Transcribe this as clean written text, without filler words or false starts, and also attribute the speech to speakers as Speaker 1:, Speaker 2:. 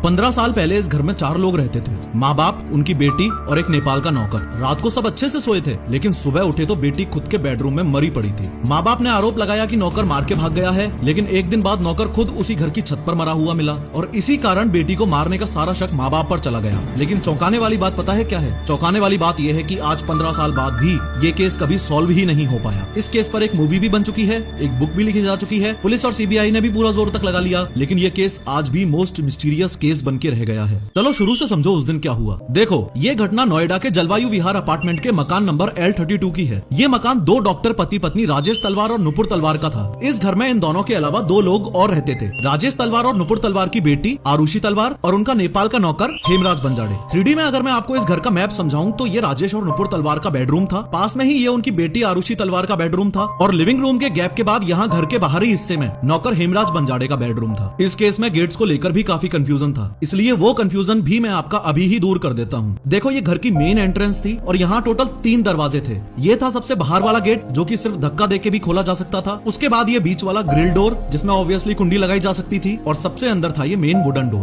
Speaker 1: 15 साल पहले इस घर में 4 लोग रहते थे। माँ बाप, उनकी बेटी और एक नेपाल का नौकर। रात को सब अच्छे से सोए थे, लेकिन सुबह उठे तो बेटी खुद के बेडरूम में मरी पड़ी थी। माँ बाप ने आरोप लगाया कि नौकर मार के भाग गया है, लेकिन एक दिन बाद नौकर खुद उसी घर की छत पर मरा हुआ मिला और इसी कारण बेटी को मारने का सारा शक माँ बाप पर चला गया। लेकिन चौंकाने वाली बात पता है क्या है? चौंकाने वाली बात यह है कि आज 15 साल बाद भी ये केस कभी सॉल्व ही नहीं हो पाया। इस केस पर एक मूवी भी बन चुकी है, एक बुक भी लिखी जा चुकी है, पुलिस और सीबीआई ने भी पूरा जोर तक लगा लिया, लेकिन ये केस आज भी मोस्ट मिस्टीरियस केस बन के रह गया है। चलो शुरू से समझो उस दिन क्या हुआ। देखो, ये घटना नोएडा के जलवायु विहार अपार्टमेंट के मकान नंबर L32 की है। ये मकान 2 डॉक्टर पति पत्नी राजेश तलवार और नुपुर तलवार का था। इस घर में इन दोनों के अलावा 2 लोग और रहते थे, राजेश तलवार और नुपुर तलवार की बेटी आरुषि तलवार और उनका नेपाल का नौकर हेमराज बंजाड़े। 3D में अगर मैं आपको इस घर का मैप समझाऊं तो ये राजेश और नुपुर तलवार का बेडरूम था, पास में ही ये उनकी बेटी आरुषि तलवार का बेडरूम था और लिविंग रूम के गैप के बाद यहाँ घर के बाहरी हिस्से में नौकर हेमराज बंजाड़े का बेडरूम था। इस केस में गेट्स को लेकर भी काफी कंफ्यूजन था, इसलिए वो कंफ्यूजन भी मैं आपका अभी ही दूर कर देता हूँ। देखो, ये घर की मेन एंट्रेंस थी और यहाँ टोटल 3 दरवाजे थे। ये था सबसे बाहर वाला गेट जो कि सिर्फ धक्का देके भी खोला जा सकता था। उसके बाद ये बीच वाला ग्रिल डोर जिसमें ऑब्वियसली कुंडी लगाई जा सकती थी और सबसे अंदर था ये मेन वुडन डोर।